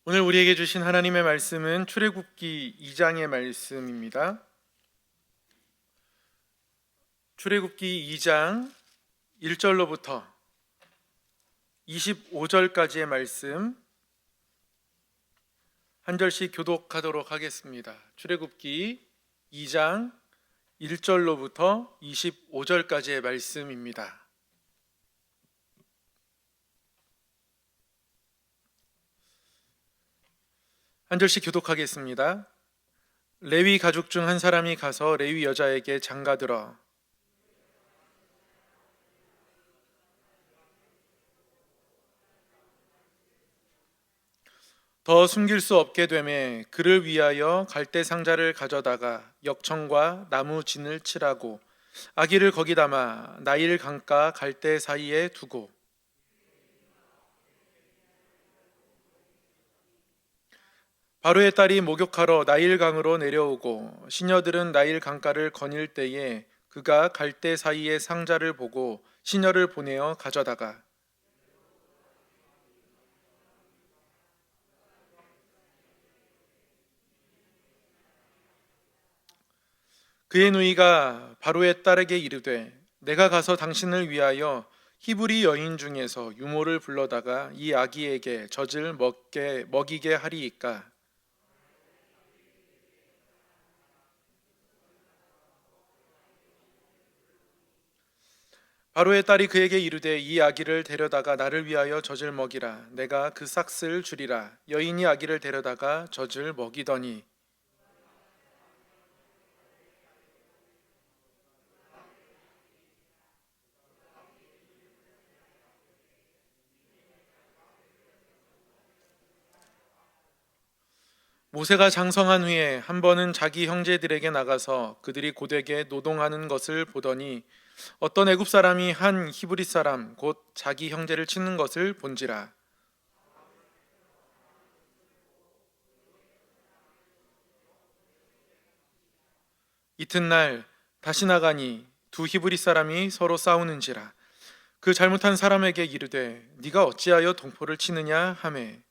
오늘 우리에게 주신 하나님의 말씀은 출애굽기 2장의 말씀입니다. 출애굽기 2장 1절로부터 25절까지의 말씀 한 절씩 교독하도록 하겠습니다. 출애굽기 2장 1절로부터 25절까지의 말씀입니다. 한 절씩 교독하겠습니다. 레위 가족 중 한 사람이 가서 레위 여자에게 장가들어 더 숨길 수 없게 되매 그를 위하여 갈대 상자를 가져다가 역청과 나무 진을 칠하고 아기를 거기 담아 나일 강가 갈대 사이에 두고 바로의 딸이 목욕하러 나일 강으로 내려오고 시녀들은 나일 강가를 거닐 때에 그가 갈대 사이에 상자를 보고 시녀를 보내어 가져다가 그의 누이가 바로의 딸에게 이르되 내가 가서 당신을 위하여 히브리 여인 중에서 유모를 불러다가 이 아기에게 젖을 먹이게 하리이까. 바로의 딸이 그에게 이르되 이 아기를 데려다가 나를 위하여 젖을 먹이라. 내가 그 삭슬 주리라. 여인이 아기를 데려다가 젖을 먹이더니 모세가 장성한 후에 한 번은 자기 형제들에게 나가서 그들이 고되게 노동하는 것을 보더니 어떤 애굽 사람이 한 히브리 사람 곧 자기 형제를 치는 것을 본지라. 이튿날 다시 나가니 두 히브리 사람이 서로 싸우는지라. 그 잘못한 사람에게 이르되 네가 어찌하여 동포를 치느냐 하매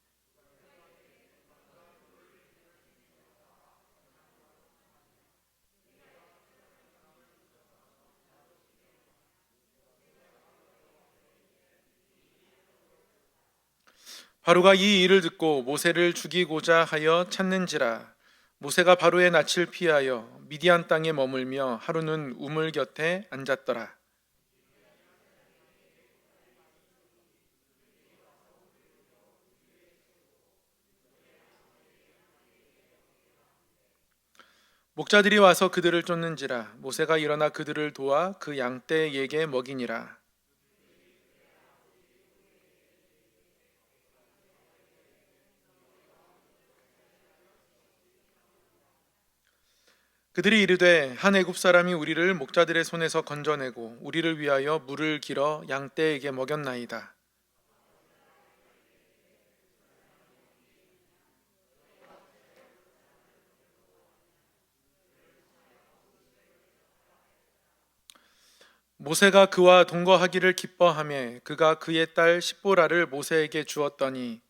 바로가 이 일을 듣고 모세를 죽이고자 하여 찾는지라. 모세가 바로의 낯을 피하여 미디안 땅에 머물며 하루는 우물 곁에 앉았더라. 목자들이 와서 그들을 쫓는지라. 모세가 일어나 그들을 도와 그 양떼에게 먹이니라. 그들이 이르되 한 애굽 사람이 우리를 목자들의 손에서 건져내고 우리를 위하여 물을 길어 양떼에게 먹였나이다. 모세가 그와 동거하기를 기뻐하며 그가 그의 딸 십보라를 모세에게 주었더니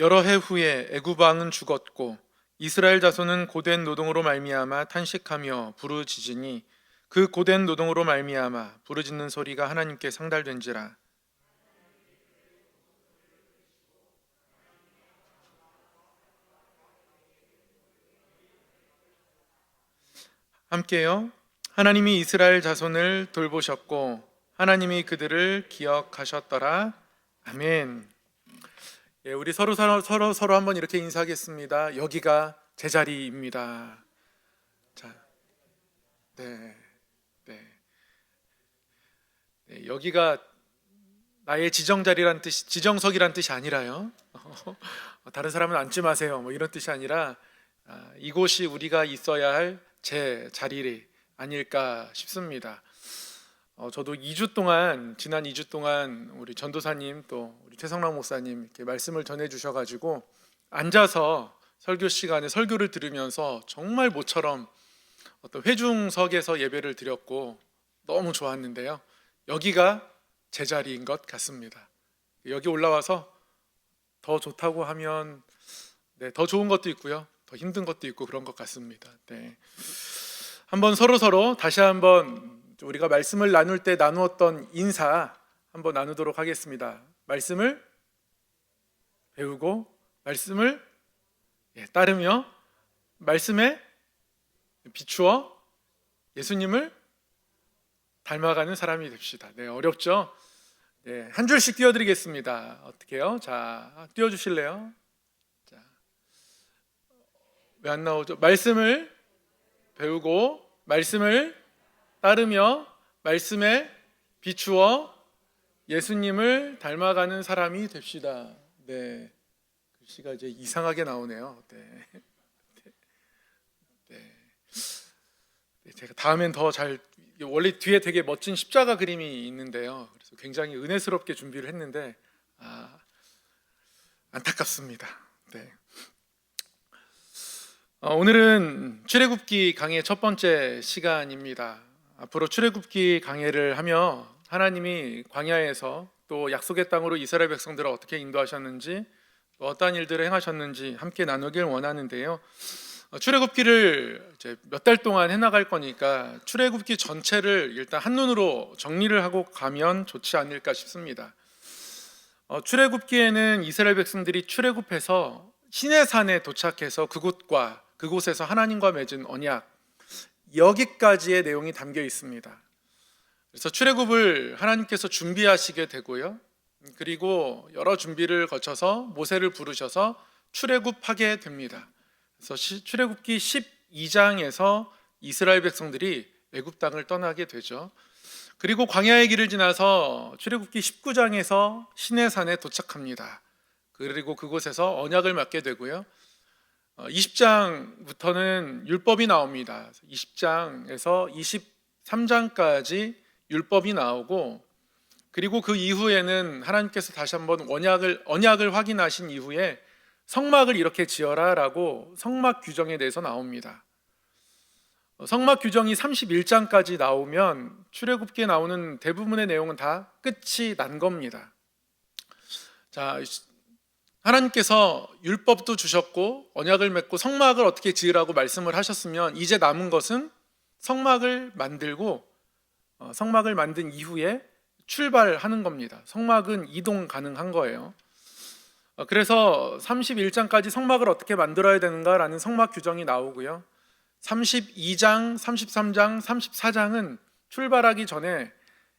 여러 해 후에 애굽 왕은 죽었고 이스라엘 자손은 고된 노동으로 말미암아 탄식하며 부르짖으니 그 고된 노동으로 말미암아 부르짖는 소리가 하나님께 상달된지라. 함께요. 하나님이 이스라엘 자손을 돌보셨고 하나님이 그들을 기억하셨더라. 아멘. 예, 우리 서로 한번 이렇게 인사하겠습니다. 여기가 제 자리입니다. 자, 네, 네, 네, 여기가 나의 지정석이란 뜻이 아니라요. 다른 사람은 앉지 마세요. 뭐 이런 뜻이 아니라 이곳이 우리가 있어야 할 제 자리 아닐까 싶습니다. 저도 지난 2주 동안 우리 전도사님 또 우리 최성락 목사님 이렇게 말씀을 전해 주셔가지고 앉아서 설교 시간에 설교를 들으면서 정말 모처럼 어떤 회중석에서 예배를 드렸고 너무 좋았는데요. 여기가 제자리인 것 같습니다. 여기 올라와서 더 좋다고 하면 더 좋은 것도 있고요, 더 힘든 것도 있고 그런 것 같습니다. 한번 서로 다시 한번 우리가 말씀을 나눌 때 나누었던 인사 한번 나누도록 하겠습니다. 말씀을 배우고 말씀을 따르며 말씀에 비추어 예수님을 닮아가는 사람이 됩시다. 어렵죠? 한 줄씩 띄워드리겠습니다. 어떻게요? 자, 띄워주실래요? 자, 왜 안 나오죠? 말씀을 배우고 말씀을 따르며 말씀에 비추어 예수님을 닮아가는 사람이 됩시다. 글씨가 이제 이상하게 나오네요. 제가 다음엔 더 잘, 원래 뒤에 되게 멋진 십자가 그림이 있는데요. 그래서 굉장히 은혜스럽게 준비를 했는데 안타깝습니다. 오늘은 출애굽기 강의 첫 번째 시간입니다. 앞으로 출애굽기 강해를 하며 하나님이 광야에서 또 약속의 땅으로 이스라엘 백성들을 어떻게 인도하셨는지 또 어떠한 일들을 행하셨는지 함께 나누길 원하는데요. 출애굽기를 이제 몇 달 동안 해나갈 거니까 출애굽기 전체를 일단 한눈으로 정리를 하고 가면 좋지 않을까 싶습니다. 출애굽기에는 이스라엘 백성들이 출애굽해서 시내산에 도착해서 그곳에서 하나님과 맺은 언약, 여기까지의 내용이 담겨 있습니다. 그래서 출애굽을 하나님께서 준비하시게 되고요, 그리고 여러 준비를 거쳐서 모세를 부르셔서 출애굽하게 됩니다. 그래서 출애굽기 12장에서 이스라엘 백성들이 애굽 땅을 떠나게 되죠. 그리고 광야의 길을 지나서 출애굽기 19장에서 시내산에 도착합니다. 그리고 그곳에서 언약을 맺게 되고요, 20장부터는 율법이 나옵니다. 20장에서 23장까지 율법이 나오고, 그리고 그 이후에는 하나님께서 다시 한번 언약을 확인하신 이후에 성막을 이렇게 지어라 라고 성막 규정에 대해서 나옵니다. 성막 규정이 31장까지 나오면 출애굽기에 나오는 대부분의 내용은 다 끝이 난 겁니다. 자, 하나님께서 율법도 주셨고 언약을 맺고 성막을 어떻게 지으라고 말씀을 하셨으면 이제 남은 것은 성막을 만들고 성막을 만든 이후에 출발하는 겁니다. 성막은 이동 가능한 거예요. 그래서 31장까지 성막을 어떻게 만들어야 되는가라는 성막 규정이 나오고요, 32장, 33장, 34장은 출발하기 전에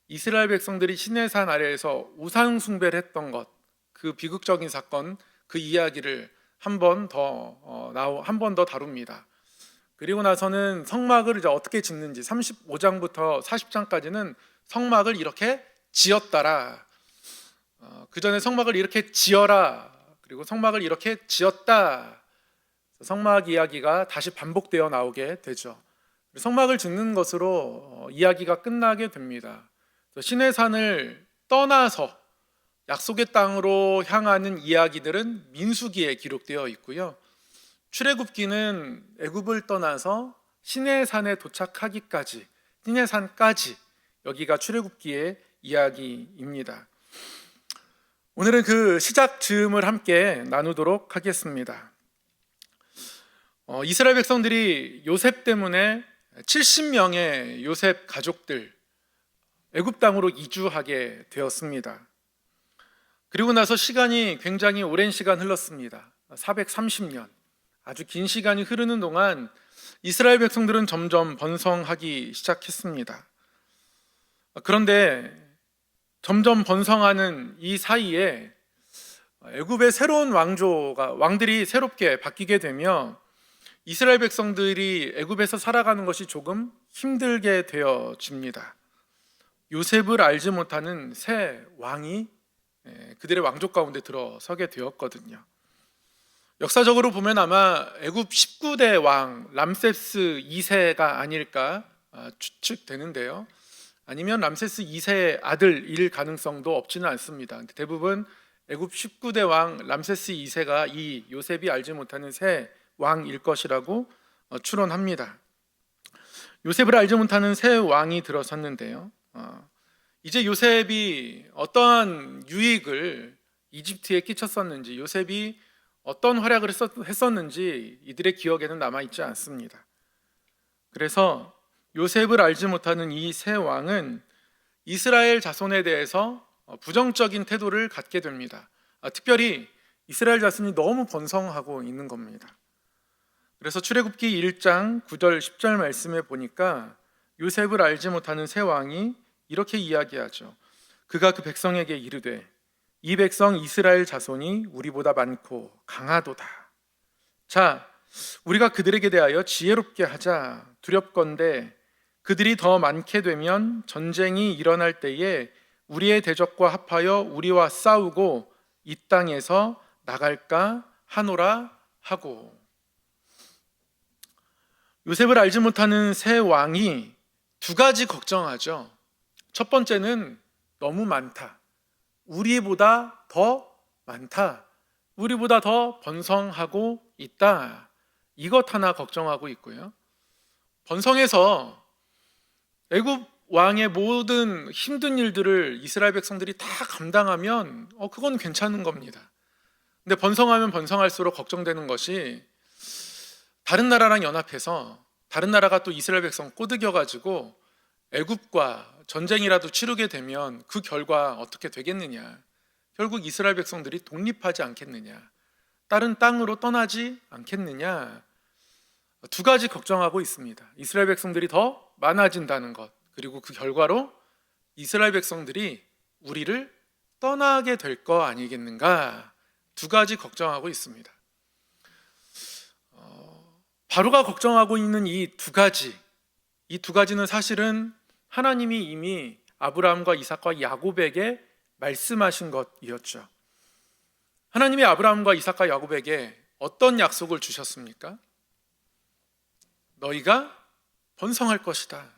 이스라엘 백성들이 시내산 아래에서 우상 숭배를 했던 것, 그 비극적인 사건, 그 이야기를 한 번 더 다룹니다. 그리고 나서는 성막을 이제 어떻게 짓는지 35장부터 40장까지는 성막을 이렇게 지었다라, 그 전에 성막을 이렇게 지어라, 그리고 성막을 이렇게 지었다, 성막 이야기가 다시 반복되어 나오게 되죠. 성막을 짓는 것으로 이야기가 끝나게 됩니다. 시내산을 떠나서 약속의 땅으로 향하는 이야기들은 민수기에 기록되어 있고요, 출애굽기는 애굽을 떠나서 시내산에 도착하기까지, 시내산까지 여기가 출애굽기의 이야기입니다. 오늘은 그 시작 즈음을 함께 나누도록 하겠습니다. 이스라엘 백성들이 요셉 때문에 70명의 요셉 가족들 애굽 땅으로 이주하게 되었습니다. 그리고 나서 시간이 굉장히 오랜 시간 흘렀습니다. 430년, 아주 긴 시간이 흐르는 동안 이스라엘 백성들은 점점 번성하기 시작했습니다. 그런데 점점 번성하는 이 사이에 애굽의 새로운 왕들이 새롭게 바뀌게 되며 이스라엘 백성들이 애굽에서 살아가는 것이 조금 힘들게 되어집니다. 요셉을 알지 못하는 새 왕이 그들의 왕족 가운데 들어서게 되었거든요. 역사적으로 보면 아마 애굽 19대 왕 람세스 2세가 아닐까 추측되는데요, 아니면 람세스 2세의 아들일 가능성도 없지는 않습니다. 대부분 애굽 19대 왕 람세스 2세가 이 요셉이 알지 못하는 새 왕일 것이라고 추론합니다. 요셉을 알지 못하는 새 왕이 들어섰는데요. 이제 요셉이 어떠한 유익을 이집트에 끼쳤었는지, 요셉이 어떤 활약을 했었는지 이들의 기억에는 남아있지 않습니다. 그래서 요셉을 알지 못하는 이 새 왕은 이스라엘 자손에 대해서 부정적인 태도를 갖게 됩니다. 특별히 이스라엘 자손이 너무 번성하고 있는 겁니다. 그래서 출애굽기 1장 9절 10절 말씀에 보니까 요셉을 알지 못하는 새 왕이 이렇게 이야기하죠. 그가 그 백성에게 이르되 이 백성 이스라엘 자손이 우리보다 많고 강하도다. 자, 우리가 그들에게 대하여 지혜롭게 하자. 두렵건대 그들이 더 많게 되면 전쟁이 일어날 때에 우리의 대적과 합하여 우리와 싸우고 이 땅에서 나갈까 하노라 하고. 요셉을 알지 못하는 새 왕이 두 가지 걱정하죠. 첫 번째는 너무 많다. 우리보다 더 많다. 우리보다 더 번성하고 있다. 이것 하나 걱정하고 있고요. 번성해서 애굽 왕의 모든 힘든 일들을 이스라엘 백성들이 다 감당하면 그건 괜찮은 겁니다. 근데 번성하면 번성할수록 걱정되는 것이 다른 나라랑 연합해서 다른 나라가 또 이스라엘 백성 꼬드겨 가지고 애굽과 전쟁이라도 치르게 되면 그 결과 어떻게 되겠느냐. 결국 이스라엘 백성들이 독립하지 않겠느냐. 다른 땅으로 떠나지 않겠느냐. 두 가지 걱정하고 있습니다. 이스라엘 백성들이 더 많아진다는 것, 그리고 그 결과로 이스라엘 백성들이 우리를 떠나게 될 거 아니겠는가. 두 가지 걱정하고 있습니다. 바로가 걱정하고 있는 이 두 가지는 사실은 하나님이 이미 아브라함과 이삭과 야곱에게 말씀하신 것이었죠. 하나님이 아브라함과 이삭과 야곱에게 어떤 약속을 주셨습니까? 너희가 번성할 것이다.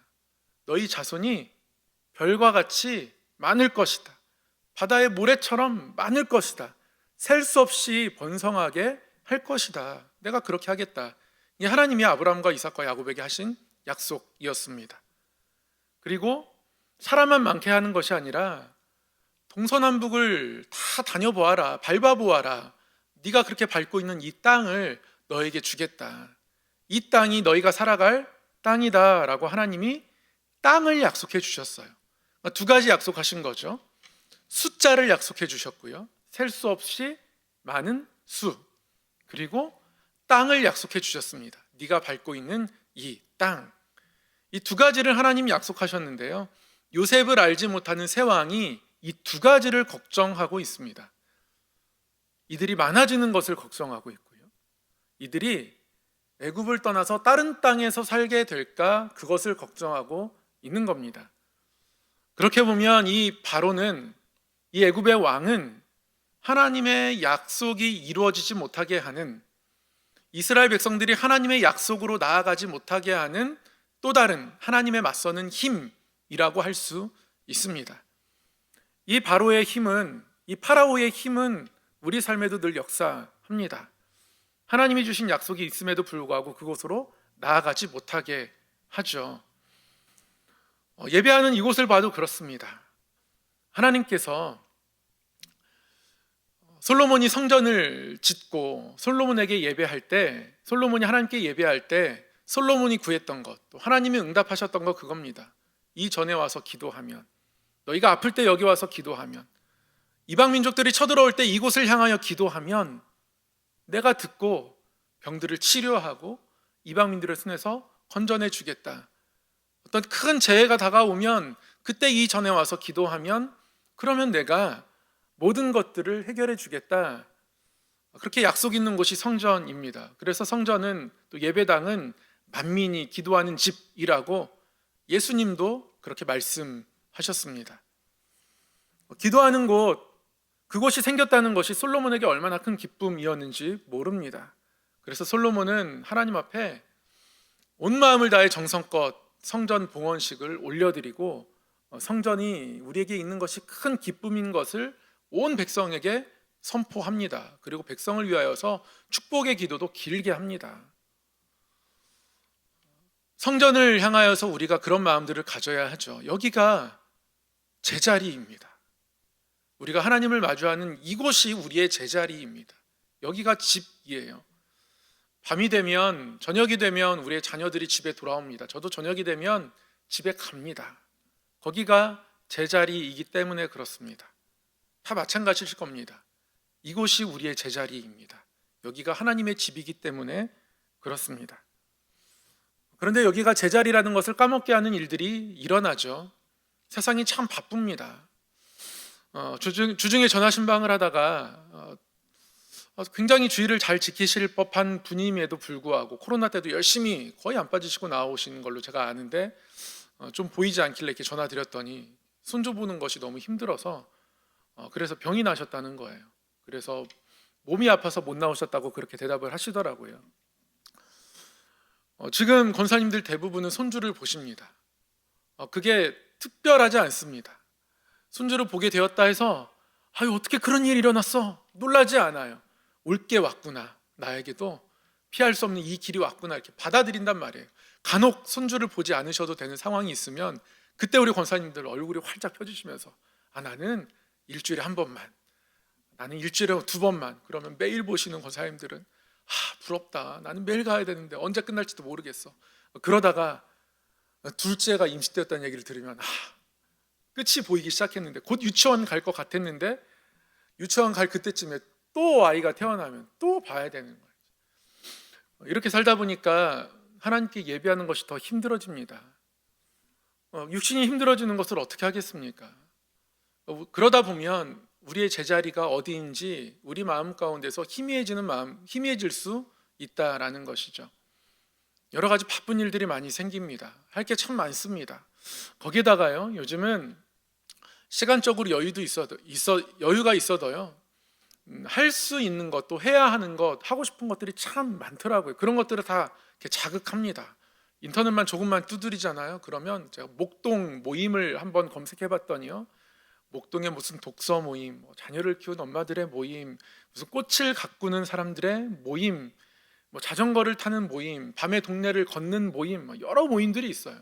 너희 자손이 별과 같이 많을 것이다. 바다의 모래처럼 많을 것이다. 셀 수 없이 번성하게 할 것이다. 내가 그렇게 하겠다. 이 하나님이 아브라함과 이삭과 야곱에게 하신 약속이었습니다. 그리고 사람만 많게 하는 것이 아니라 동서남북을 다 다녀보아라. 밟아보아라. 네가 그렇게 밟고 있는 이 땅을 너에게 주겠다. 이 땅이 너희가 살아갈 땅이다 라고 하나님이 땅을 약속해 주셨어요. 두 가지 약속하신 거죠. 숫자를 약속해 주셨고요. 셀 수 없이 많은 수. 그리고 땅을 약속해 주셨습니다. 네가 밟고 있는 이 땅. 이 두 가지를 하나님이 약속하셨는데요. 요셉을 알지 못하는 새 왕이 이 두 가지를 걱정하고 있습니다. 이들이 많아지는 것을 걱정하고 있고요. 이들이 애굽을 떠나서 다른 땅에서 살게 될까 그것을 걱정하고 있는 겁니다. 그렇게 보면 이 바로는, 이 애굽의 왕은 하나님의 약속이 이루어지지 못하게 하는, 이스라엘 백성들이 하나님의 약속으로 나아가지 못하게 하는 또 다른 하나님에 맞서는 힘이라고 할 수 있습니다. 이 바로의 힘은, 이 파라오의 힘은 우리 삶에도 늘 역사합니다. 하나님이 주신 약속이 있음에도 불구하고 그곳으로 나아가지 못하게 하죠. 예배하는 이곳을 봐도 그렇습니다. 하나님께서 솔로몬이 성전을 짓고 솔로몬에게 예배할 때, 솔로몬이 하나님께 예배할 때 솔로몬이 구했던 것, 또 하나님이 응답하셨던 것 그겁니다. 이전에 와서 기도하면, 너희가 아플 때 여기 와서 기도하면, 이방 민족들이 쳐들어올 때 이곳을 향하여 기도하면 내가 듣고 병들을 치료하고 이방민들의 손에서 건져내 주겠다. 어떤 큰 재해가 다가오면 그때 이 전에 와서 기도하면 그러면 내가 모든 것들을 해결해 주겠다. 그렇게 약속 있는 곳이 성전입니다. 그래서 성전은, 또 예배당은 만민이 기도하는 집이라고 예수님도 그렇게 말씀하셨습니다. 기도하는 곳, 그곳이 생겼다는 것이 솔로몬에게 얼마나 큰 기쁨이었는지 모릅니다. 그래서 솔로몬은 하나님 앞에 온 마음을 다해 정성껏 성전 봉헌식을 올려드리고 성전이 우리에게 있는 것이 큰 기쁨인 것을 온 백성에게 선포합니다. 그리고 백성을 위하여서 축복의 기도도 길게 합니다. 성전을 향하여서 우리가 그런 마음들을 가져야 하죠. 여기가 제자리입니다. 우리가 하나님을 마주하는 이곳이 우리의 제자리입니다. 여기가 집이에요. 밤이 되면, 저녁이 되면 우리의 자녀들이 집에 돌아옵니다. 저도 저녁이 되면 집에 갑니다. 거기가 제자리이기 때문에 그렇습니다. 다 마찬가지일 겁니다. 이곳이 우리의 제자리입니다. 여기가 하나님의 집이기 때문에 그렇습니다. 그런데 여기가 제자리라는 것을 까먹게 하는 일들이 일어나죠. 세상이 참 바쁩니다. 주중에 전화신방을 하다가 굉장히 주의를 잘 지키실 법한 분임에도 불구하고 코로나 때도 열심히 거의 안 빠지시고 나오신 걸로 제가 아는데 좀 보이지 않길래 이렇게 전화 드렸더니 손주 보는 것이 너무 힘들어서 그래서 병이 나셨다는 거예요. 그래서 몸이 아파서 못 나오셨다고 그렇게 대답을 하시더라고요. 지금 권사님들 대부분은 손주를 보십니다. 그게 특별하지 않습니다. 손주를 보게 되었다 해서 아유 어떻게 그런 일이 일어났어? 놀라지 않아요. 올 게 왔구나. 나에게도 피할 수 없는 이 길이 왔구나 이렇게 받아들인단 말이에요. 간혹 손주를 보지 않으셔도 되는 상황이 있으면 그때 우리 권사님들 얼굴이 활짝 펴주시면서 나는 일주일에 한 번만, 나는 일주일에 두 번만. 그러면 매일 보시는 권사님들은 부럽다. 나는 매일 가야 되는데 언제 끝날지도 모르겠어. 그러다가 둘째가 임신되었다는 얘기를 들으면 끝이 보이기 시작했는데 곧 유치원 갈 것 같았는데 유치원 갈 그때쯤에 또 아이가 태어나면 또 봐야 되는 거예요. 이렇게 살다 보니까 하나님께 예배하는 것이 더 힘들어집니다. 육신이 힘들어지는 것을 어떻게 하겠습니까? 그러다 보면 우리의 제자리가 어디인지 우리 마음 가운데서 희미해질 수 있다라는 것이죠. 여러 가지 바쁜 일들이 많이 생깁니다. 할 게 참 많습니다. 거기에다가요, 요즘은 시간적으로 여유가 있어도요, 할 수 있는 것, 또 해야 하는 것, 하고 싶은 것들이 참 많더라고요. 그런 것들을 다 이렇게 자극합니다. 인터넷만 조금만 두드리잖아요. 그러면 제가 목동 모임을 한번 검색해 봤더니요, 목동에 무슨 독서 모임, 자녀를 키우는 엄마들의 모임, 무슨 꽃을 가꾸는 사람들의 모임, 자전거를 타는 모임, 밤에 동네를 걷는 모임, 여러 모임들이 있어요.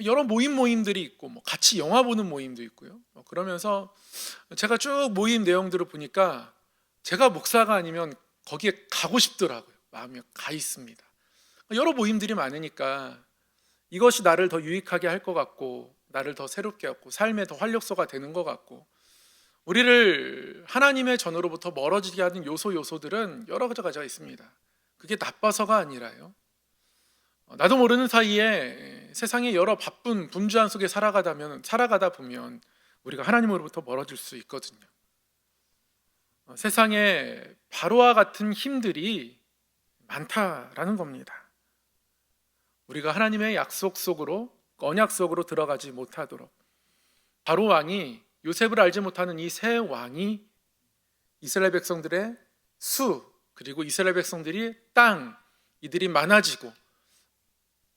여러 모임들이 있고 같이 영화 보는 모임도 있고요. 그러면서 제가 쭉 모임 내용들을 보니까 제가 목사가 아니면 거기에 가고 싶더라고요. 마음이 가 있습니다. 여러 모임들이 많으니까 이것이 나를 더 유익하게 할 것 같고 나를 더 새롭게 하고 삶의 더 활력소가 되는 것 같고 우리를 하나님의 전으로부터 멀어지게 하는 요소들은 여러 가지가 있습니다. 그게 나빠서가 아니라요, 나도 모르는 사이에 세상의 여러 바쁜 분주한 속에 살아가다 보면 우리가 하나님으로부터 멀어질 수 있거든요. 세상에 바로와 같은 힘들이 많다라는 겁니다. 우리가 하나님의 약속 속으로, 언약 속으로 들어가지 못하도록 바로 왕이, 요셉을 알지 못하는 이 세 왕이 이스라엘 백성들의 수, 그리고 이스라엘 백성들이 땅, 이들이 많아지고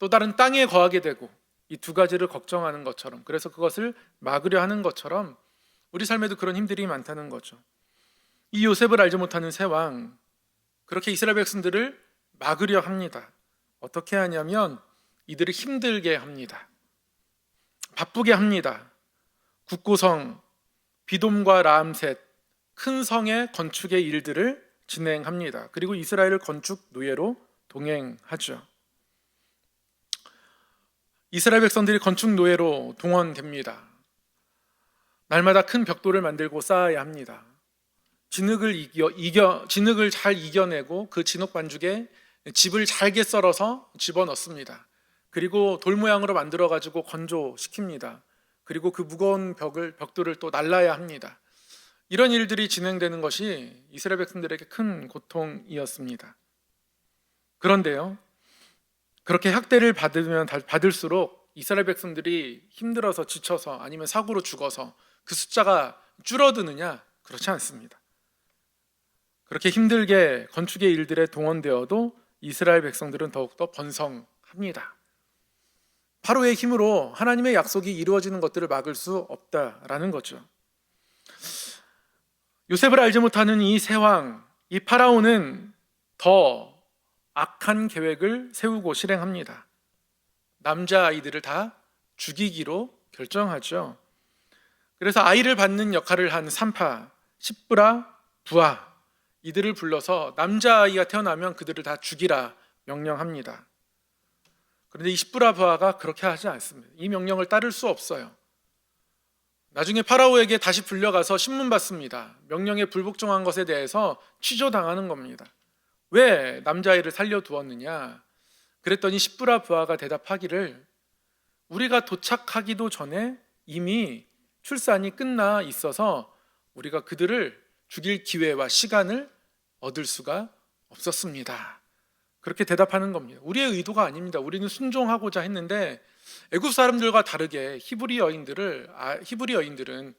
또 다른 땅에 거하게 되고 이 두 가지를 걱정하는 것처럼, 그래서 그것을 막으려 하는 것처럼 우리 삶에도 그런 힘들이 많다는 거죠. 이 요셉을 알지 못하는 세 왕, 그렇게 이스라엘 백성들을 막으려 합니다. 어떻게 하냐면 이들을 힘들게 합니다. 바쁘게 합니다. 국고성, 비돔과 라암셋, 큰 성의 건축의 일들을 진행합니다. 그리고 이스라엘을 건축 노예로 동행하죠. 이스라엘 백성들이 건축 노예로 동원됩니다. 날마다 큰 벽돌을 만들고 쌓아야 합니다. 진흙을 잘 이겨내고 그 진흙 반죽에 집을 잘게 썰어서 집어넣습니다. 그리고 돌 모양으로 만들어 가지고 건조시킵니다. 그리고 그 무거운 벽돌을 또 날라야 합니다. 이런 일들이 진행되는 것이 이스라엘 백성들에게 큰 고통이었습니다. 그런데요, 그렇게 학대를 받으면 받을수록 이스라엘 백성들이 힘들어서 지쳐서 아니면 사고로 죽어서 그 숫자가 줄어드느냐? 그렇지 않습니다. 그렇게 힘들게 건축의 일들에 동원되어도 이스라엘 백성들은 더욱더 번성합니다. 바로의 힘으로 하나님의 약속이 이루어지는 것들을 막을 수 없다라는 거죠. 요셉을 알지 못하는 이 세 왕, 이 파라오는 더 악한 계획을 세우고 실행합니다. 남자아이들을 다 죽이기로 결정하죠. 그래서 아이를 받는 역할을 한 산파, 십부라, 부하 이들을 불러서 남자아이가 태어나면 그들을 다 죽이라 명령합니다. 그런데 이 십부라 부하가 그렇게 하지 않습니다. 이 명령을 따를 수 없어요. 나중에 파라오에게 다시 불려가서 신문 받습니다. 명령에 불복종한 것에 대해서 취조당하는 겁니다. 왜 남자아이를 살려두었느냐? 그랬더니 십부라 부하가 대답하기를 우리가 도착하기도 전에 이미 출산이 끝나 있어서 우리가 그들을 죽일 기회와 시간을 얻을 수가 없었습니다. 그렇게 대답하는 겁니다. 우리의 의도가 아닙니다. 우리는 순종하고자 했는데 애굽 사람들과 다르게 히브리 여인들은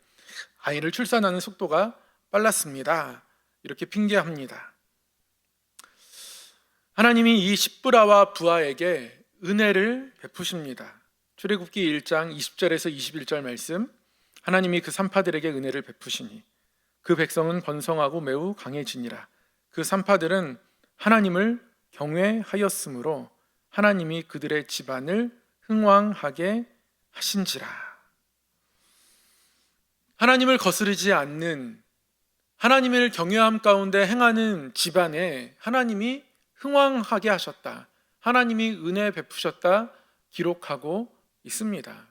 아이를 출산하는 속도가 빨랐습니다. 이렇게 핑계합니다. 하나님이 이 십부라와 부하에게 은혜를 베푸십니다. 출애굽기 1장 20절에서 21절 말씀, 하나님이 그 산파들에게 은혜를 베푸시니 그 백성은 번성하고 매우 강해지니라. 그 산파들은 하나님을 경외하였으므로 하나님이 그들의 집안을 흥왕하게 하신지라. 하나님을 거스르지 않는, 하나님을 경외함 가운데 행하는 집안에 하나님이 흥왕하게 하셨다, 하나님이 은혜 베푸셨다 기록하고 있습니다.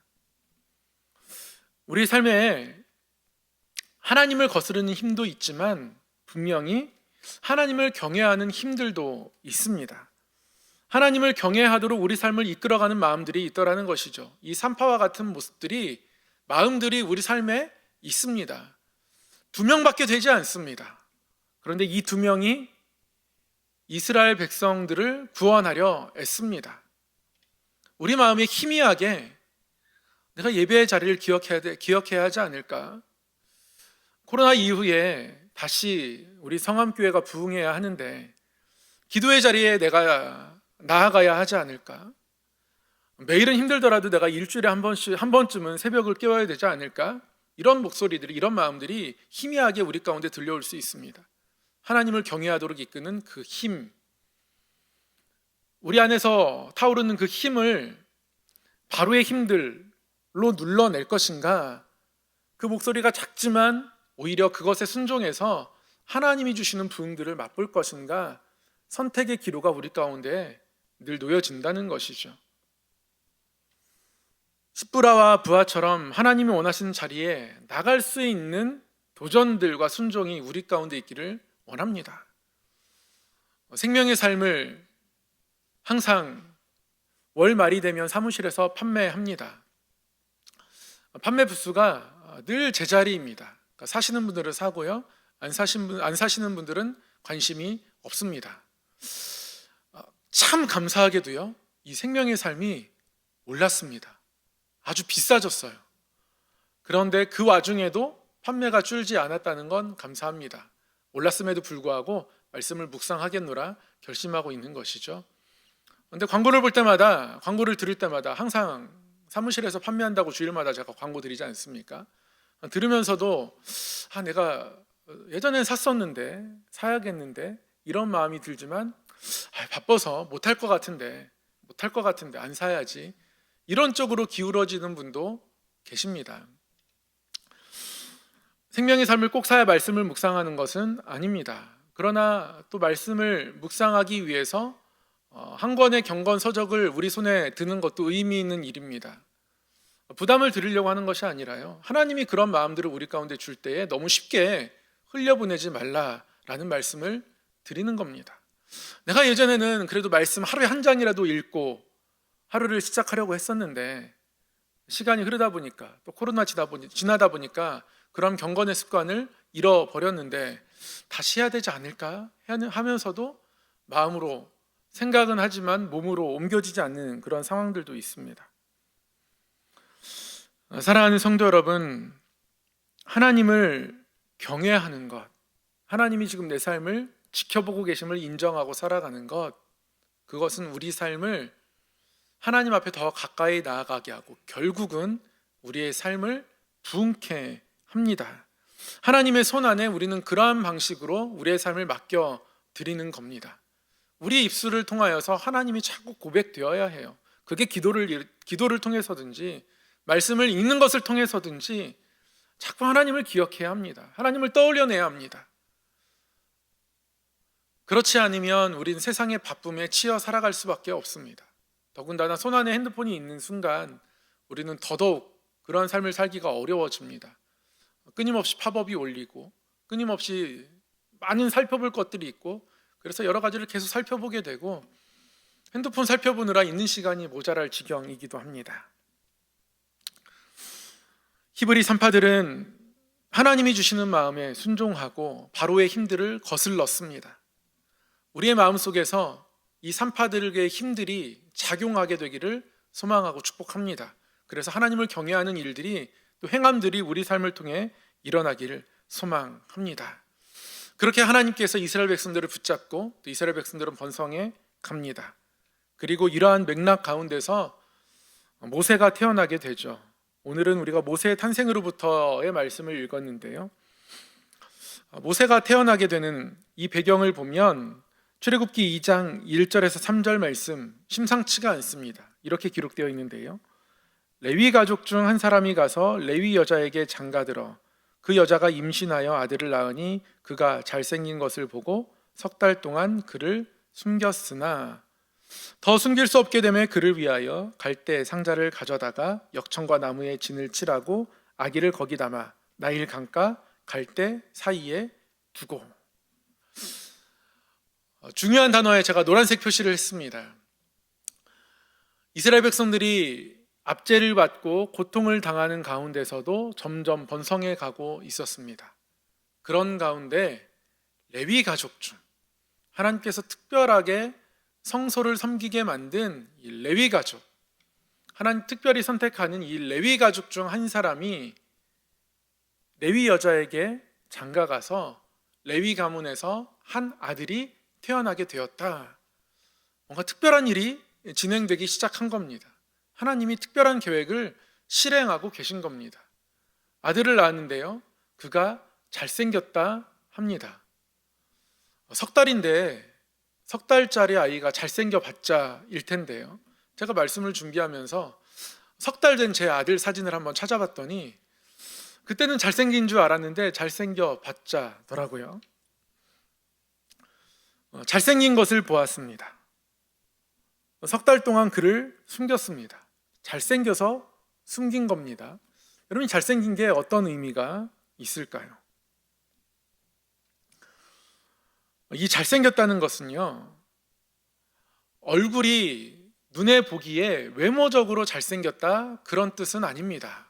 우리 삶에 하나님을 거스르는 힘도 있지만 분명히 하나님을 경외하는 힘들도 있습니다. 하나님을 경외하도록 우리 삶을 이끌어가는 마음들이 있더라는 것이죠. 이 산파와 같은 모습들이, 마음들이 우리 삶에 있습니다. 2명밖에 되지 않습니다. 그런데 이 2명이 이스라엘 백성들을 구원하려 애씁니다. 우리 마음이 희미하게 내가 예배의 자리를 기억해야 하지 않을까? 코로나 이후에 다시 우리 성암교회가 부흥해야 하는데 기도의 자리에 내가 나아가야 하지 않을까? 매일은 힘들더라도 내가 일주일에 한 번쯤은 새벽을 깨워야 되지 않을까? 이런 목소리들이, 이런 마음들이 희미하게 우리 가운데 들려올 수 있습니다. 하나님을 경외하도록 이끄는 그 힘, 우리 안에서 타오르는 그 힘을 바로의 힘들로 눌러낼 것인가? 그 목소리가 작지만 오히려 그것에 순종해서 하나님이 주시는 부흥들을 맛볼 것인가? 선택의 기로가 우리 가운데 늘 놓여진다는 것이죠. 십부라와 부하처럼 하나님이 원하시는 자리에 나갈 수 있는 도전들과 순종이 우리 가운데 있기를 원합니다. 생명의 삶을 항상 월 말이 되면 사무실에서 판매합니다. 판매 부수가 늘 제자리입니다. 그러니까 사시는 분들은 사고요, 안 사시는 분들은 관심이 없습니다. 참 감사하게도요, 이 생명의 삶이 올랐습니다. 아주 비싸졌어요. 그런데 그 와중에도 판매가 줄지 않았다는 건 감사합니다. 올랐음에도 불구하고 말씀을 묵상하겠노라 결심하고 있는 것이죠. 그런데 광고를 들을 때마다 항상 사무실에서 판매한다고 주일마다 제가 광고 드리지 않습니까? 들으면서도 내가 예전엔 샀었는데, 사야겠는데 이런 마음이 들지만 바빠서 못할 것 같은데 안 사야지, 이런 쪽으로 기울어지는 분도 계십니다. 생명의 삶을 꼭 사야 말씀을 묵상하는 것은 아닙니다. 그러나 또 말씀을 묵상하기 위해서 한 권의 경건 서적을 우리 손에 드는 것도 의미 있는 일입니다. 부담을 드리려고 하는 것이 아니라요, 하나님이 그런 마음들을 우리 가운데 줄 때에 너무 쉽게 흘려보내지 말라라는 말씀을 드리는 겁니다. 내가 예전에는 그래도 말씀 하루에 한 장이라도 읽고 하루를 시작하려고 했었는데 시간이 흐르다 보니까, 또 코로나 지나다 보니까 그런 경건의 습관을 잃어버렸는데 다시 해야 되지 않을까 하면서도 마음으로 생각은 하지만 몸으로 옮겨지지 않는 그런 상황들도 있습니다. 사랑하는 성도 여러분, 하나님을 경외하는 것, 하나님이 지금 내 삶을 지켜보고 계심을 인정하고 살아가는 것, 그것은 우리 삶을 하나님 앞에 더 가까이 나아가게 하고 결국은 우리의 삶을 부흥케 합니다. 하나님의 손 안에 우리는 그러한 방식으로 우리의 삶을 맡겨 드리는 겁니다. 우리 입술을 통하여서 하나님이 자꾸 고백되어야 해요. 그게 기도를 통해서든지 말씀을 읽는 것을 통해서든지 자꾸 하나님을 기억해야 합니다. 하나님을 떠올려내야 합니다. 그렇지 않으면 우린 세상의 바쁨에 치여 살아갈 수밖에 없습니다. 더군다나 손안에 핸드폰이 있는 순간 우리는 더더욱 그러한 삶을 살기가 어려워집니다. 끊임없이 팝업이 올리고 끊임없이 많은 살펴볼 것들이 있고, 그래서 여러 가지를 계속 살펴보게 되고 핸드폰 살펴보느라 있는 시간이 모자랄 지경이기도 합니다. 히브리 산파들은 하나님이 주시는 마음에 순종하고 바로의 힘들을 거슬렀습니다. 우리의 마음속에서 이 산파들의 힘들이 작용하게 되기를 소망하고 축복합니다. 그래서 하나님을 경외하는 일들이, 또 행함들이 우리 삶을 통해 일어나기를 소망합니다. 그렇게 하나님께서 이스라엘 백성들을 붙잡고 또 이스라엘 백성들은 번성해 갑니다. 그리고 이러한 맥락 가운데서 모세가 태어나게 되죠. 오늘은 우리가 모세의 탄생으로부터의 말씀을 읽었는데요, 모세가 태어나게 되는 이 배경을 보면 출애굽기 2장 1절에서 3절 말씀 심상치가 않습니다. 이렇게 기록되어 있는데요, 레위 가족 중 한 사람이 가서 레위 여자에게 장가들어 그 여자가 임신하여 아들을 낳으니 그가 잘생긴 것을 보고 석 달 동안 그를 숨겼으나 더 숨길 수 없게 되매 그를 위하여 갈대 상자를 가져다가 역청과 나무에 진을 칠하고 아기를 거기 담아 나일 강가 갈대 사이에 두고. 중요한 단어에 제가 노란색 표시를 했습니다. 이스라엘 백성들이 압제를 받고 고통을 당하는 가운데서도 점점 번성해 가고 있었습니다. 그런 가운데 레위 가족 중 하나님께서 특별하게 성소를 섬기게 만든 이 레위 가족, 하나님 특별히 선택하는 이 레위 가족 중 한 사람이 레위 여자에게 장가가서 레위 가문에서 한 아들이 태어나게 되었다. 뭔가 특별한 일이 진행되기 시작한 겁니다. 하나님이 특별한 계획을 실행하고 계신 겁니다. 아들을 낳았는데요, 그가 잘생겼다 합니다. 석 달인데 석 달짜리 아이가 잘생겨봤자 일 텐데요, 제가 말씀을 준비하면서 석 달 된 제 아들 사진을 한번 찾아봤더니 그때는 잘생긴 줄 알았는데 잘생겨봤자더라고요. 잘생긴 것을 보았습니다. 석 달 동안 그를 숨겼습니다. 잘생겨서 숨긴 겁니다. 여러분, 잘생긴 게 어떤 의미가 있을까요? 이 잘생겼다는 것은요, 얼굴이 눈에 보기에 외모적으로 잘생겼다 그런 뜻은 아닙니다.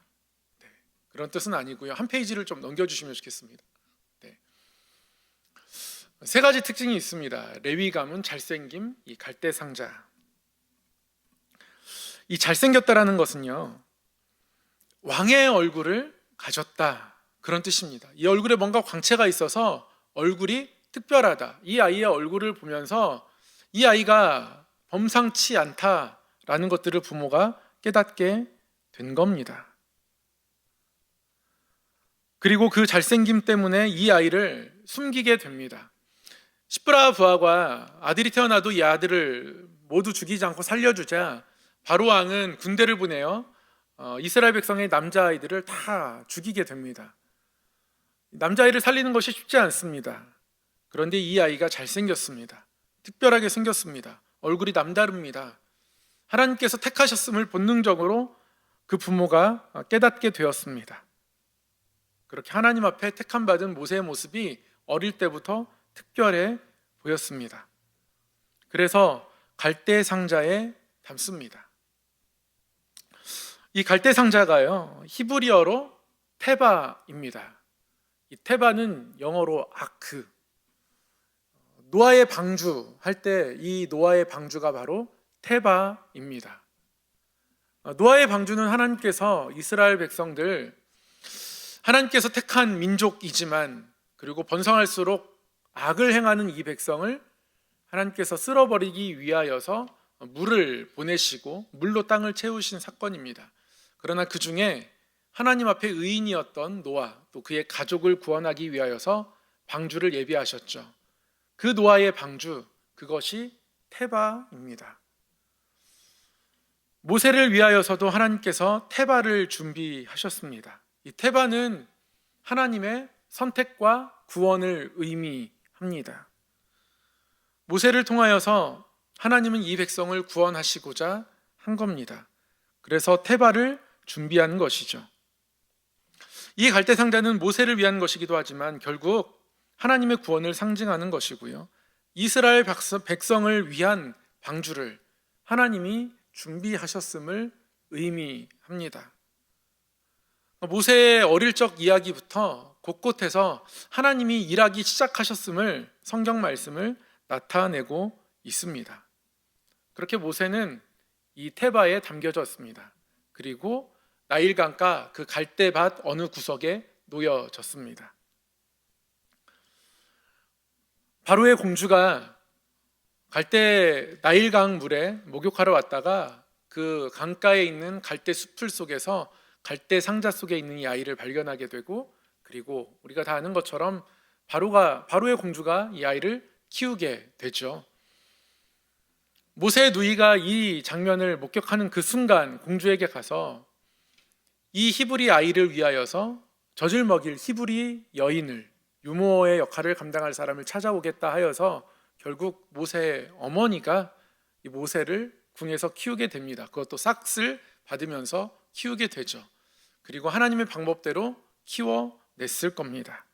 네, 그런 뜻은 아니고요. 한 페이지를 좀 넘겨주시면 좋겠습니다. 네. 세 가지 특징이 있습니다. 레위 가문, 잘생김, 이 갈대 상자. 이 잘생겼다라는 것은요, 왕의 얼굴을 가졌다 그런 뜻입니다. 이 얼굴에 뭔가 광채가 있어서 얼굴이 특별하다. 이 아이의 얼굴을 보면서 이 아이가 범상치 않다라는 것들을 부모가 깨닫게 된 겁니다. 그리고 그 잘생김 때문에 이 아이를 숨기게 됩니다. 시브라 부하가 아들이 태어나도 이 아들을 모두 죽이지 않고 살려주자 바로 왕은 군대를 보내어 이스라엘 백성의 남자아이들을 다 죽이게 됩니다. 남자아이를 살리는 것이 쉽지 않습니다. 그런데 이 아이가 잘생겼습니다. 특별하게 생겼습니다. 얼굴이 남다릅니다. 하나님께서 택하셨음을 본능적으로 그 부모가 깨닫게 되었습니다. 그렇게 하나님 앞에 택함받은 모세의 모습이 어릴 때부터 특별해 보였습니다. 그래서 갈대 상자에 담습니다. 이 갈대 상자가요, 히브리어로 테바입니다. 이 테바는 영어로 아크, 노아의 방주 할 때 이 노아의 방주가 바로 테바입니다. 노아의 방주는 하나님께서 이스라엘 백성들, 하나님께서 택한 민족이지만 그리고 번성할수록 악을 행하는 이 백성을 하나님께서 쓸어버리기 위하여서 물을 보내시고 물로 땅을 채우신 사건입니다. 그러나 그 중에 하나님 앞에 의인이었던 노아, 또 그의 가족을 구원하기 위하여서 방주를 예비하셨죠. 그 노아의 방주, 그것이 테바입니다. 모세를 위하여서도 하나님께서 테바를 준비하셨습니다. 이 테바는 하나님의 선택과 구원을 의미합니다. 모세를 통하여서 하나님은 이 백성을 구원하시고자 한 겁니다. 그래서 테바를 준비한 것이죠. 이 갈대 상자는 모세를 위한 것이기도 하지만 결국 하나님의 구원을 상징하는 것이고요. 이스라엘 백성을 위한 방주를 하나님이 준비하셨음을 의미합니다. 모세의 어릴 적 이야기부터 곳곳에서 하나님이 일하기 시작하셨음을 성경 말씀을 나타내고 있습니다. 그렇게 모세는 이 테바에 담겨졌습니다. 그리고 나일강가 그 갈대밭 어느 구석에 놓여졌습니다. 바로의 공주가 갈대 나일강 물에 목욕하러 왔다가 그 강가에 있는 갈대 숲을 속에서 갈대 상자 속에 있는 이 아이를 발견하게 되고, 그리고 우리가 다 아는 것처럼 바로의 공주가 이 아이를 키우게 되죠. 모세의 누이가 이 장면을 목격하는 그 순간 공주에게 가서 이 히브리 아이를 위하여서 젖을 먹일 히브리 여인을, 유모의 역할을 감당할 사람을 찾아오겠다 하여서 결국 모세의 어머니가 이 모세를 궁에서 키우게 됩니다. 그것도 싹쓸 받으면서 키우게 되죠. 그리고 하나님의 방법대로 키워냈을 겁니다.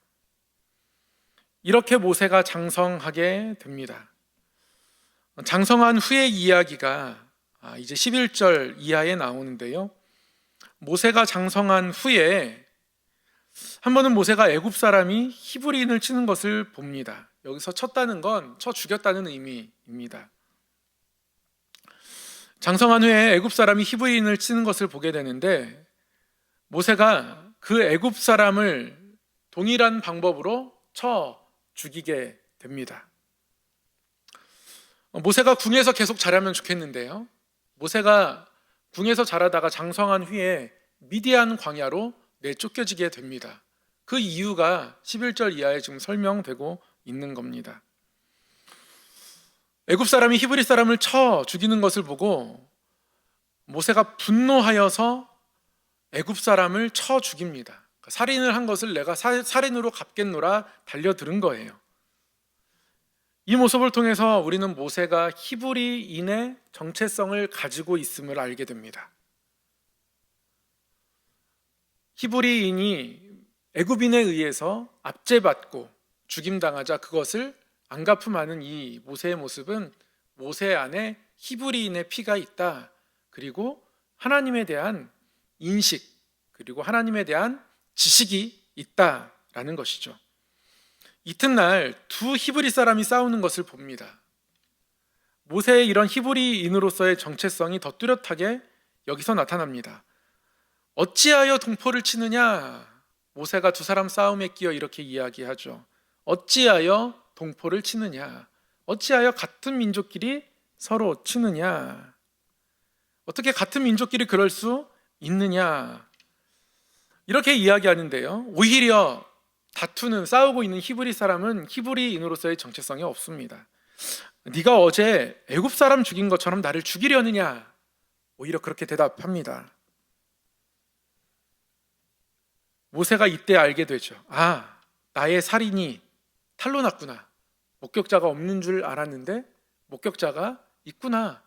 이렇게 모세가 장성하게 됩니다. 장성한 후의 이야기가 이제 11절 이하에 나오는데요. 모세가 장성한 후에 한 번은 모세가 애굽 사람이 히브리인을 치는 것을 봅니다. 여기서 쳤다는 건 쳐 죽였다는 의미입니다. 장성한 후에 애굽 사람이 히브리인을 치는 것을 보게 되는데, 모세가 그 애굽 사람을 동일한 방법으로 쳐 죽이게 됩니다. 모세가 궁에서 계속 자라면 좋겠는데요, 모세가 궁에서 자라다가 장성한 후에 미디안 광야로 내쫓겨지게 됩니다. 그 이유가 11절 이하에 지금 설명되고 있는 겁니다. 애굽 사람이 히브리 사람을 쳐 죽이는 것을 보고 모세가 분노하여서 애굽 사람을 쳐 죽입니다. 살인을 한 것을 내가 살인으로 갚겠노라 달려들은 거예요. 이 모습을 통해서 우리는 모세가 히브리인의 정체성을 가지고 있음을 알게 됩니다. 히브리인이 애굽인에 의해서 압제받고 죽임당하자 그것을 안갚음하는 이 모세의 모습은 모세 안에 히브리인의 피가 있다, 그리고 하나님에 대한 인식, 그리고 하나님에 대한 지식이 있다라는 것이죠. 이튿날 두 히브리 사람이 싸우는 것을 봅니다. 모세의 이런 히브리인으로서의 정체성이 더 뚜렷하게 여기서 나타납니다. 어찌하여 동포를 치느냐? 모세가 두 사람 싸움에 끼어 이렇게 이야기하죠. 어찌하여 동포를 치느냐? 어찌하여 같은 민족끼리 서로 치느냐? 어떻게 같은 민족끼리 그럴 수 있느냐? 이렇게 이야기하는데요, 오히려 다투는, 싸우고 있는 히브리 사람은 히브리인으로서의 정체성이 없습니다. 네가 어제 애굽 사람 죽인 것처럼 나를 죽이려느냐? 오히려 그렇게 대답합니다. 모세가 이때 알게 되죠. 나의 살인이 탈로 났구나. 목격자가 없는 줄 알았는데 목격자가 있구나.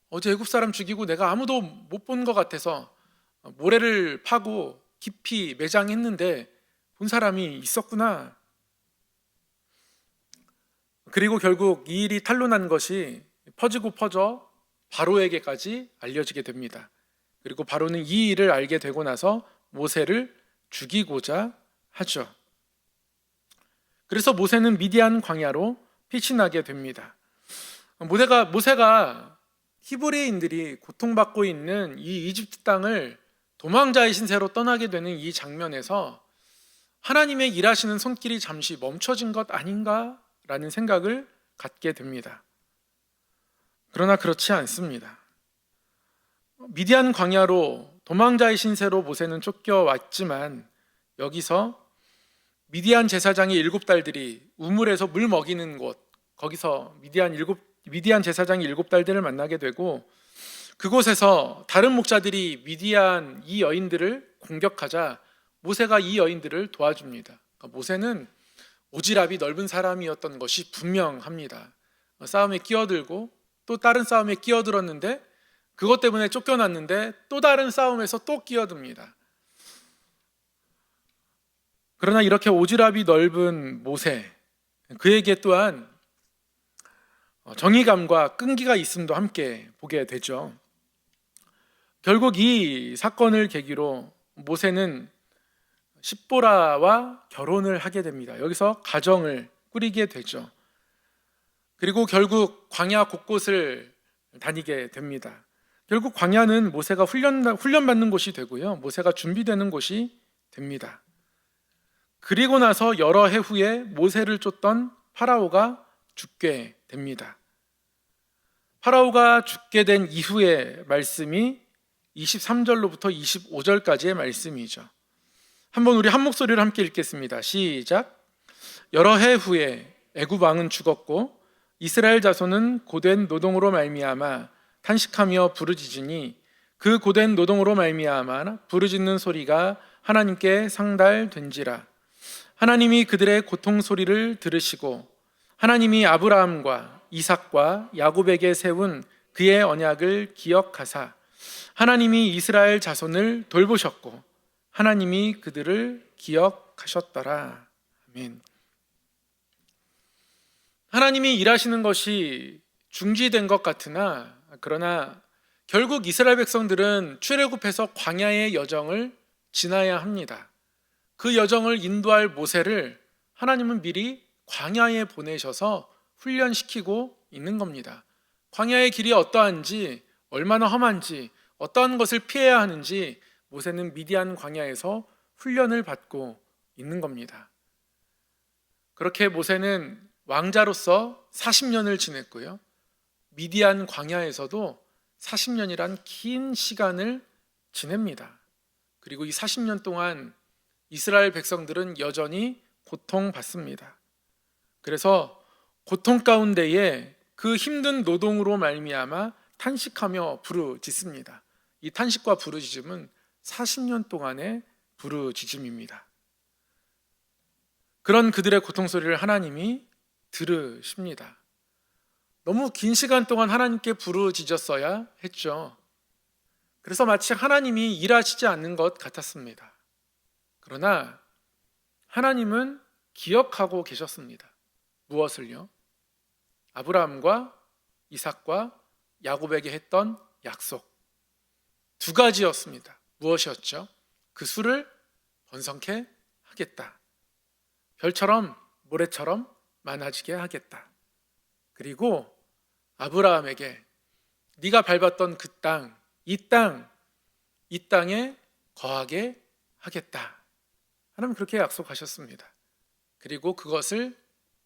어제 애굽 사람 죽이고 내가 아무도 못 본 것 같아서 모래를 파고 깊이 매장했는데 본 사람이 있었구나. 그리고 결국 이 일이 탈로 난 것이 퍼져 바로에게까지 알려지게 됩니다. 그리고 바로는 이 일을 알게 되고 나서 모세를 죽이고자 하죠. 그래서 모세는 미디안 광야로 피신하게 됩니다. 모세가 히브리인들이 고통받고 있는 이 이집트 땅을 도망자의 신세로 떠나게 되는 이 장면에서 하나님의 일하시는 손길이 잠시 멈춰진 것 아닌가라는 생각을 갖게 됩니다. 그러나 그렇지 않습니다. 미디안 광야로 도망자의 신세로 모세는 쫓겨왔지만 여기서 미디안 제사장이 7달들이 우물에서 물 먹이는 곳, 거기서 미디안 제사장이 7달들을 만나게 되고, 그곳에서 다른 목자들이 미디안 이 여인들을 공격하자 모세가 이 여인들을 도와줍니다. 그러니까 모세는 오지랖이 넓은 사람이었던 것이 분명합니다. 싸움에 끼어들고 또 다른 싸움에 끼어들었는데 그것 때문에 쫓겨났는데 또 다른 싸움에서 또 끼어듭니다. 그러나 이렇게 오지랖이 넓은 모세, 그에게 또한 정의감과 끈기가 있음도 함께 보게 되죠. 결국 이 사건을 계기로 모세는 십보라와 결혼을 하게 됩니다. 여기서 가정을 꾸리게 되죠. 그리고 결국 광야 곳곳을 다니게 됩니다. 결국 광야는 모세가 훈련받는 곳이 되고요, 모세가 준비되는 곳이 됩니다. 그리고 나서 여러 해 후에 모세를 쫓던 파라오가 죽게 됩니다. 파라오가 죽게 된 이후의 말씀이 23절로부터 25절까지의 말씀이죠. 한번 우리 한 목소리로 함께 읽겠습니다. 시작. 여러 해 후에 애굽 왕은 죽었고 이스라엘 자손은 고된 노동으로 말미암아 탄식하며 부르짖으니 그 고된 노동으로 말미암아 부르짖는 소리가 하나님께 상달된지라. 하나님이 그들의 고통 소리를 들으시고 하나님이 아브라함과 이삭과 야곱에게 세운 그의 언약을 기억하사 하나님이 이스라엘 자손을 돌보셨고 하나님이 그들을 기억하셨더라. 아멘. 하나님이 일하시는 것이 중지된 것 같으나 그러나 결국 이스라엘 백성들은 출애굽해서 광야의 여정을 지나야 합니다. 그 여정을 인도할 모세를 하나님은 미리 광야에 보내셔서 훈련시키고 있는 겁니다. 광야의 길이 어떠한지, 얼마나 험한지, 어떠한 것을 피해야 하는지 모세는 미디안 광야에서 훈련을 받고 있는 겁니다. 그렇게 모세는 왕자로서 40년을 지냈고요, 미디안 광야에서도 40년이란 긴 시간을 지냅니다. 그리고 이 40년 동안 이스라엘 백성들은 여전히 고통받습니다. 그래서 고통 가운데에 그 힘든 노동으로 말미암아 탄식하며 부르짖습니다. 이 탄식과 부르짖음은 40년 동안의 부르짖음입니다. 그런 그들의 고통 소리를 하나님이 들으십니다. 너무 긴 시간 동안 하나님께 부르짖었어야 했죠. 그래서 마치 하나님이 일하시지 않는 것 같았습니다. 그러나 하나님은 기억하고 계셨습니다. 무엇을요? 아브라함과 이삭과 야곱에게 했던 약속 두 가지였습니다. 무엇이었죠? 그 수를 번성케 하겠다. 별처럼 모래처럼 많아지게 하겠다. 그리고 아브라함에게 네가 밟았던 그 땅, 이 땅에 거하게 하겠다. 하나님 그렇게 약속하셨습니다. 그리고 그것을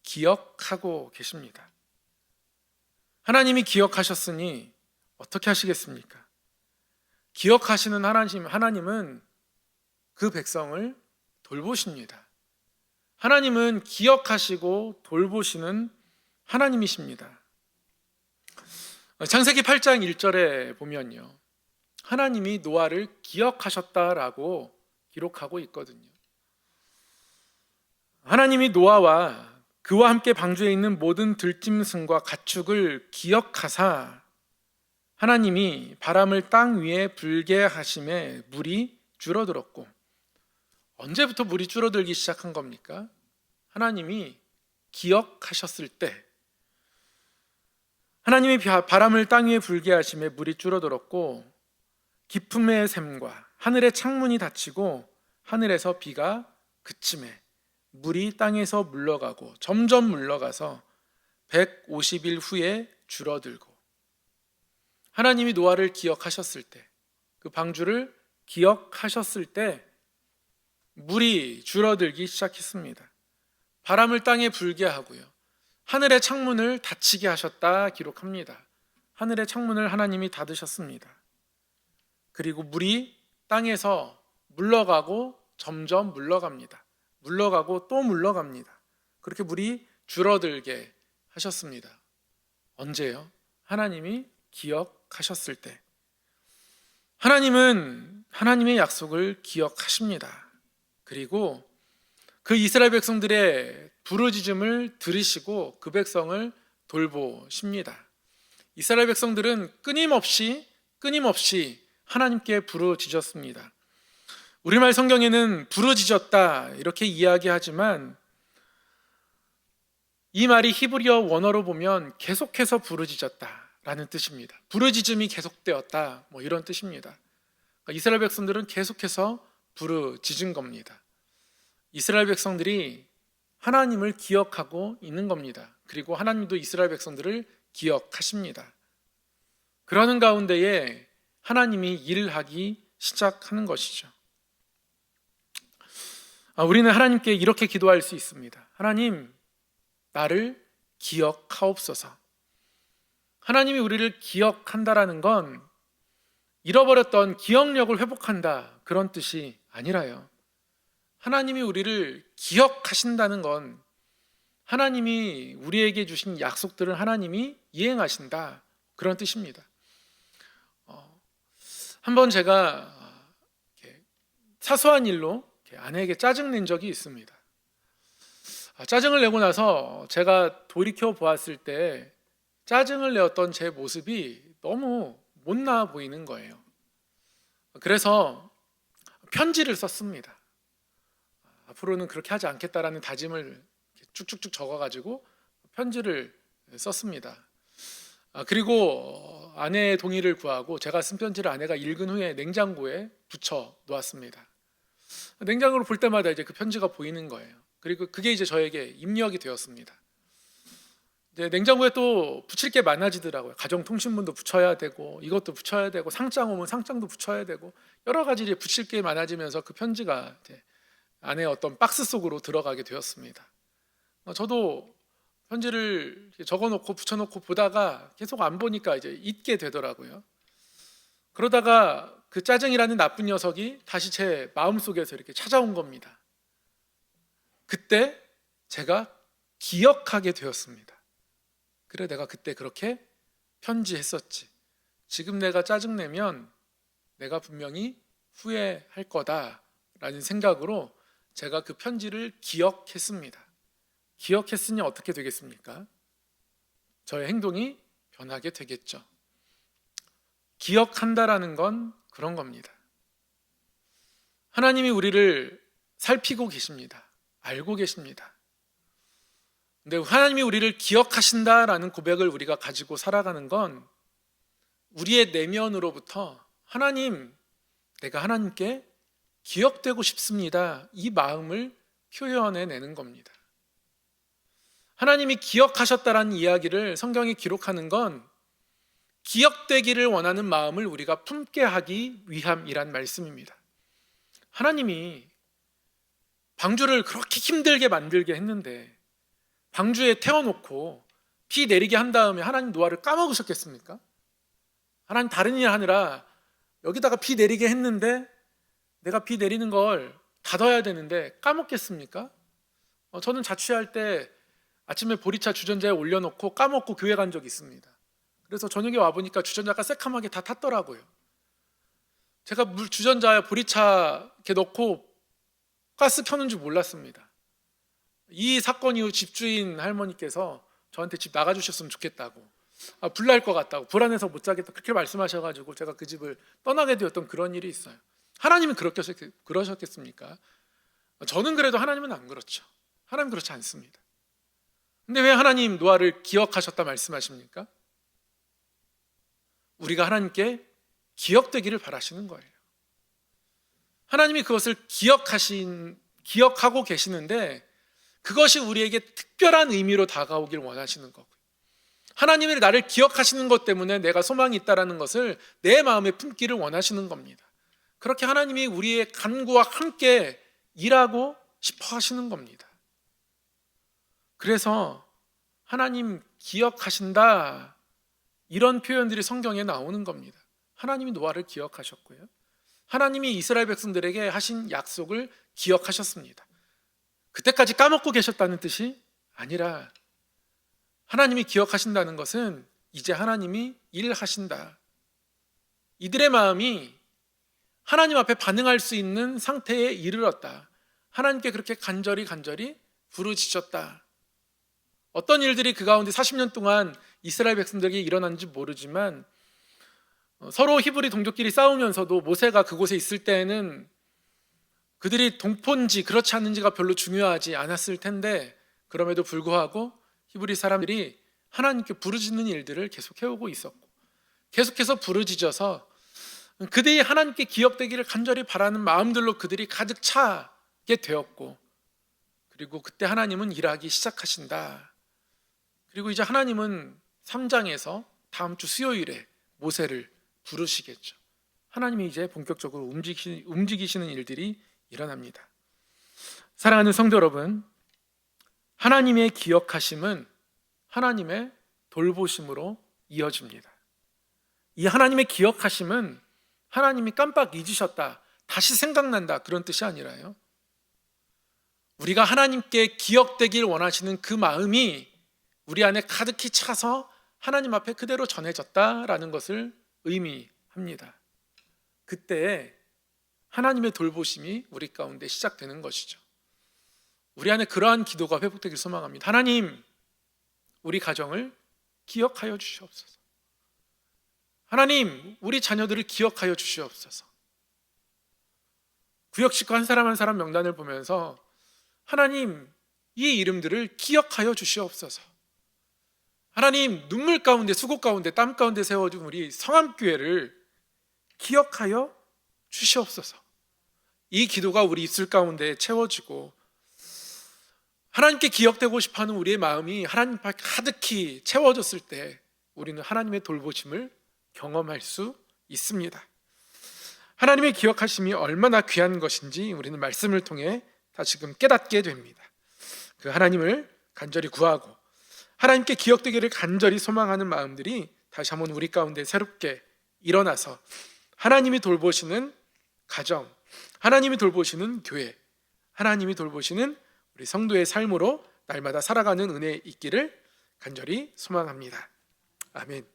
기억하고 계십니다. 하나님이 기억하셨으니 어떻게 하시겠습니까? 기억하시는 하나님은 그 백성을 돌보십니다. 하나님은 기억하시고 돌보시는 하나님이십니다. 창세기 8장 1절에 보면요, 하나님이 노아를 기억하셨다라고 기록하고 있거든요. 하나님이 노아와 그와 함께 방주에 있는 모든 들짐승과 가축을 기억하사 하나님이 바람을 땅 위에 불게 하심에 물이 줄어들었고, 언제부터 물이 줄어들기 시작한 겁니까? 하나님이 기억하셨을 때, 하나님이 바람을 땅 위에 불게 하심에 물이 줄어들었고 기품의 샘과 하늘의 창문이 닫히고 하늘에서 비가 그침에 물이 땅에서 물러가고 점점 물러가서 150일 후에 줄어들고, 하나님이 노아를 기억하셨을 때, 그 방주를 기억하셨을 때 물이 줄어들기 시작했습니다. 바람을 땅에 불게 하고요, 하늘의 창문을 닫히게 하셨다 기록합니다. 하늘의 창문을 하나님이 닫으셨습니다. 그리고 물이 땅에서 물러가고 점점 물러갑니다. 물러가고 또 물러갑니다. 그렇게 물이 줄어들게 하셨습니다. 언제요? 하나님이 기억하셨을 때, 하나님은 하나님의 약속을 기억하십니다. 그리고 그 이스라엘 백성들의 부르짖음을 들으시고 그 백성을 돌보십니다. 이스라엘 백성들은 끊임없이 하나님께 부르짖었습니다. 우리말 성경에는 부르짖었다 이렇게 이야기하지만 이 말이 히브리어 원어로 보면 계속해서 부르짖었다라는 뜻입니다. 부르짖음이 계속되었다 이런 뜻입니다. 그러니까 이스라엘 백성들은 계속해서 부르짖은 겁니다. 이스라엘 백성들이 하나님을 기억하고 있는 겁니다. 그리고 하나님도 이스라엘 백성들을 기억하십니다. 그러는 가운데에 하나님이 일하기 시작하는 것이죠. 우리는 하나님께 이렇게 기도할 수 있습니다. 하나님, 나를 기억하옵소서. 하나님이 우리를 기억한다라는 건 잃어버렸던 기억력을 회복한다 그런 뜻이 아니라요. 하나님이 우리를 기억하신다는 건 하나님이 우리에게 주신 약속들을 하나님이 이행하신다 그런 뜻입니다. 한번 제가 사소한 일로 아내에게 짜증낸 적이 있습니다. 짜증을 내고 나서 제가 돌이켜 보았을 때 짜증을 내었던 제 모습이 너무 못나 보이는 거예요. 그래서 편지를 썼습니다. 앞으로는 그렇게 하지 않겠다라는 다짐을 쭉쭉쭉 적어가지고 편지를 썼습니다. 그리고 아내의 동의를 구하고 제가 쓴 편지를 아내가 읽은 후에 냉장고에 붙여 놓았습니다. 냉장고를 볼 때마다 이제 그 편지가 보이는 거예요. 그리고 그게 이제 저에게 입력이 되었습니다. 이제 냉장고에 또 붙일 게 많아지더라고요. 가정통신문도 붙여야 되고 이것도 붙여야 되고 상장 오면 상장도 붙여야 되고 여러 가지 이제 붙일 게 많아지면서 그 편지가 이제 아내의 어떤 박스 속으로 들어가게 되었습니다. 저도 편지를 적어놓고 붙여놓고 보다가 계속 안 보니까 이제 잊게 되더라고요. 그러다가 그 짜증이라는 나쁜 녀석이 다시 제 마음속에서 이렇게 찾아온 겁니다. 그때 제가 기억하게 되었습니다. 그래, 내가 그때 그렇게 편지했었지. 지금 내가 짜증내면 내가 분명히 후회할 거다라는 생각으로 제가 그 편지를 기억했습니다. 기억했으니 어떻게 되겠습니까? 저의 행동이 변하게 되겠죠. 기억한다라는 건 그런 겁니다. 하나님이 우리를 살피고 계십니다. 알고 계십니다. 근데 하나님이 우리를 기억하신다라는 고백을 우리가 가지고 살아가는 건 우리의 내면으로부터 하나님, 내가 하나님께 기억되고 싶습니다. 이 마음을 표현해내는 겁니다. 하나님이 기억하셨다라는 이야기를 성경에 기록하는 건 기억되기를 원하는 마음을 우리가 품게 하기 위함이란 말씀입니다. 하나님이 방주를 그렇게 힘들게 만들게 했는데 방주에 태워놓고 비 내리게 한 다음에 하나님 노아를 까먹으셨겠습니까? 하나님 다른 일 하느라 여기다가 비 내리게 했는데 내가 비 내리는 걸 닫아야 되는데 까먹겠습니까? 저는 자취할 때 아침에 보리차 주전자에 올려놓고 까먹고 교회 간 적이 있습니다. 그래서 저녁에 와보니까 주전자가 새카맣게 다 탔더라고요. 제가 주전자에 보리차 이렇게 넣고 가스 켜는 줄 몰랐습니다. 이 사건 이후 집주인 할머니께서 저한테 집 나가주셨으면 좋겠다고, 불 날 것 같다고, 불안해서 못 자겠다 그렇게 말씀하셔가지고 제가 그 집을 떠나게 되었던 그런 일이 있어요. 하나님은 그러셨겠습니까? 저는 그래도 하나님은 안 그렇죠. 하나님 그렇지 않습니다. 근데 왜 하나님 노아를 기억하셨다 말씀하십니까? 우리가 하나님께 기억되기를 바라시는 거예요. 하나님이 그것을 기억하고 계시는데 그것이 우리에게 특별한 의미로 다가오길 원하시는 거고요. 하나님이 나를 기억하시는 것 때문에 내가 소망이 있다는 것을 내 마음에 품기를 원하시는 겁니다. 그렇게 하나님이 우리의 간구와 함께 일하고 싶어 하시는 겁니다. 그래서 하나님 기억하신다 이런 표현들이 성경에 나오는 겁니다. 하나님이 노아를 기억하셨고요. 하나님이 이스라엘 백성들에게 하신 약속을 기억하셨습니다. 그때까지 까먹고 계셨다는 뜻이 아니라 하나님이 기억하신다는 것은 이제 하나님이 일하신다. 이들의 마음이 하나님 앞에 반응할 수 있는 상태에 이르렀다. 하나님께 그렇게 간절히 부르짖었다. 어떤 일들이 그 가운데 40년 동안 이스라엘 백성들에게 일어났는지 모르지만 서로 히브리 동족끼리 싸우면서도 모세가 그곳에 있을 때에는 그들이 동포인지 그렇지 않은지가 별로 중요하지 않았을 텐데, 그럼에도 불구하고 히브리 사람들이 하나님께 부르짖는 일들을 계속 해오고 있었고, 계속해서 부르짖어서 그들이 하나님께 기억되기를 간절히 바라는 마음들로 그들이 가득 차게 되었고, 그리고 그때 하나님은 일하기 시작하신다. 그리고 이제 하나님은 3장에서 다음 주 수요일에 모세를 부르시겠죠. 하나님이 이제 본격적으로 움직이시는 일들이 일어납니다. 사랑하는 성도 여러분, 하나님의 기억하심은 하나님의 돌보심으로 이어집니다. 이 하나님의 기억하심은 하나님이 깜빡 잊으셨다, 다시 생각난다, 그런 뜻이 아니라요, 우리가 하나님께 기억되길 원하시는 그 마음이 우리 안에 가득히 차서 하나님 앞에 그대로 전해졌다라는 것을 의미합니다. 그때 하나님의 돌보심이 우리 가운데 시작되는 것이죠. 우리 안에 그러한 기도가 회복되길 소망합니다. 하나님, 우리 가정을 기억하여 주시옵소서. 하나님, 우리 자녀들을 기억하여 주시옵소서. 구역식구 한 사람 한 사람 명단을 보면서 하나님, 이 이름들을 기억하여 주시옵소서. 하나님, 눈물 가운데, 수고 가운데, 땀 가운데 세워준 우리 성암교회를 기억하여 주시옵소서. 이 기도가 우리 입술 가운데 채워지고 하나님께 기억되고 싶어하는 우리의 마음이 하나님 앞에 가득히 채워졌을 때 우리는 하나님의 돌보심을 경험할 수 있습니다. 하나님의 기억하심이 얼마나 귀한 것인지 우리는 말씀을 통해 다시금 깨닫게 됩니다. 그 하나님을 간절히 구하고 하나님께 기억되기를 간절히 소망하는 마음들이 다시 한번 우리 가운데 새롭게 일어나서 하나님이 돌보시는 가정, 하나님이 돌보시는 교회, 하나님이 돌보시는 우리 성도의 삶으로 날마다 살아가는 은혜 있기를 간절히 소망합니다. 아멘.